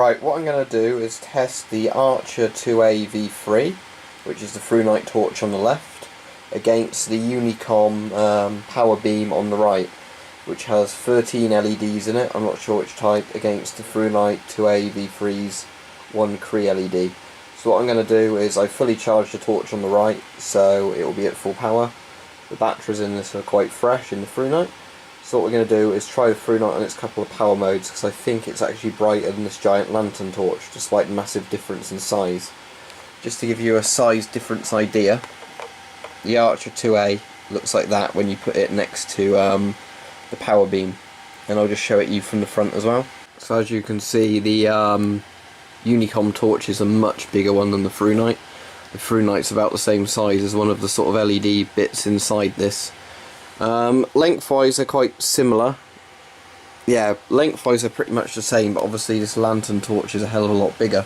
Right, what I'm going to do is test the Archer 2A V3, which is the ThruNite torch on the left, against the UNI-COM power beam on the right, which has 13 LEDs in it. I'm not sure which type, against the ThruNite 2A V3's one Cree LED. So what I'm going to do is I fully charged the torch on the right, so it will be at full power. The batteries in this are quite fresh in the ThruNite. So what we're going to do is try the ThruNite on its couple of power modes, because I think it's actually brighter than this giant lantern torch, despite the massive difference in size. Just to give you a size difference idea, the Archer 2A looks like that when you put it next to the power beam, and I'll just show it you from the front as well. So as you can see, the UNI-COM torch is a much bigger one than the ThruNite. The ThruNite's about the same size as one of the sort of LED bits inside this. Lengthwise they're quite similar. Yeah, lengthwise they're pretty much the same, but obviously this lantern torch is a hell of a lot bigger.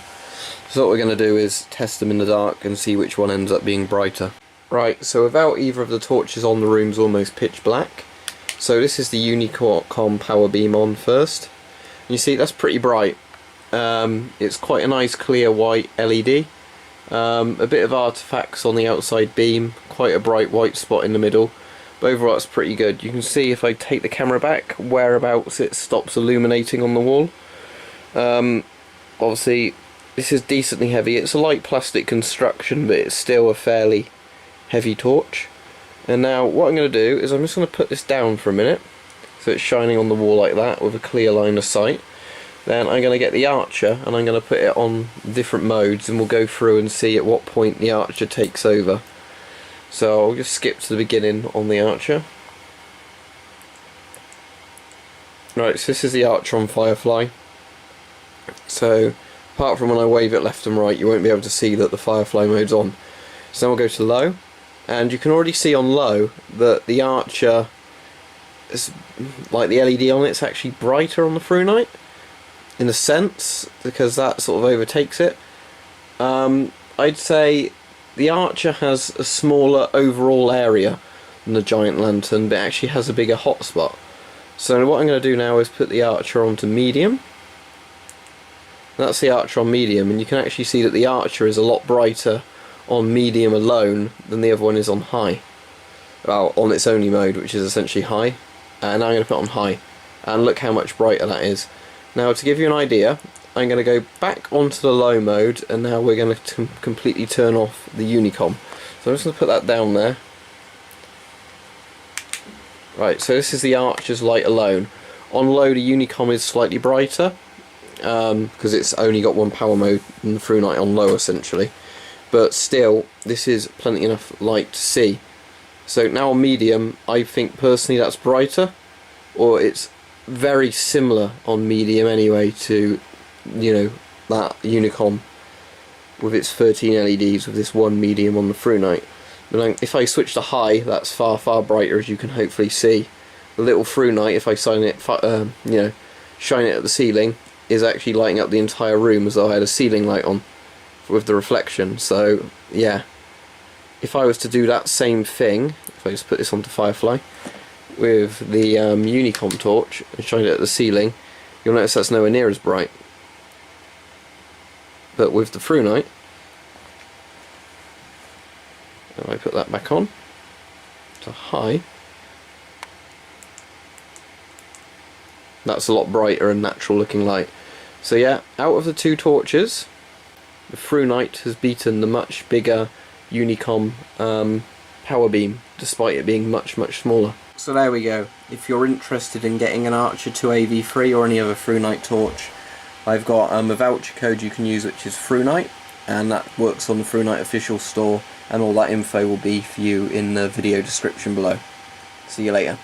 So what we're going to do is test them in the dark and see which one ends up being brighter. Right, so without either of the torches on, the room's almost pitch black. So this is the UNI-COM power beam on first. You see that's pretty bright. It's quite a nice clear white LED. A bit of artifacts on the outside beam, quite a bright white spot in the middle. But overall it's pretty good. You can see if I take the camera back, whereabouts it stops illuminating on the wall. Obviously this is decently heavy. It's a light plastic construction, but it's still a fairly heavy torch. And now what I'm going to do is I'm just going to put this down for a minute, so it's shining on the wall like that with a clear line of sight. Then I'm going to get the Archer and I'm going to put it on different modes, and we'll go through and see at what point the Archer takes over. So I'll just skip to the beginning on the Archer. Right, so this is the Archer on Firefly. So apart from when I wave it left and right, you won't be able to see that the Firefly mode's on. So then we'll go to low, and you can already see on low that the Archer is, like the LED on it's actually brighter on the ThruNite, in a sense, because that sort of overtakes it. I'd say the Archer has a smaller overall area than the giant lantern, but it actually has a bigger hotspot. So what I'm going to do now is put the Archer onto medium. That's the Archer on medium, and you can actually see that the Archer is a lot brighter on medium alone than the other one is on high. Well, on its only mode, which is essentially high. And now I'm going to put it on high, and look how much brighter that is. Now to give you an idea, I'm going to go back onto the low mode, and now we're going to completely turn off the UNI-COM. So I'm just going to put that down there. Right, so this is the Archer's light alone. On low the UNI-COM is slightly brighter, because it's only got one power mode in the ThruNite on low essentially. But still, this is plenty enough light to see. So now on medium, I think personally that's brighter, or it's very similar on medium anyway to, you know, that UNI-COM with its 13 LEDs with this one medium on the ThruNite. But if I switch to high, that's far brighter, as you can hopefully see. The little ThruNite, if I shine it at the ceiling, is actually lighting up the entire room as though I had a ceiling light on with the reflection. So yeah, if I was to do that same thing, if I just put this onto Firefly with the UNI-COM torch and shine it at the ceiling, you'll notice that's nowhere near as bright. But with the ThruNite, if I put that back on to high, that's a lot brighter and natural looking light. So yeah, out of the two torches, the ThruNite has beaten the much bigger UNI-COM power beam, despite it being much smaller. So there we go. If you're interested in getting an Archer 2A V3 or any other ThruNite torch, I've got a voucher code you can use, which is ThruNite, and that works on the ThruNite official store, and all that info will be for you in the video description below. See you later.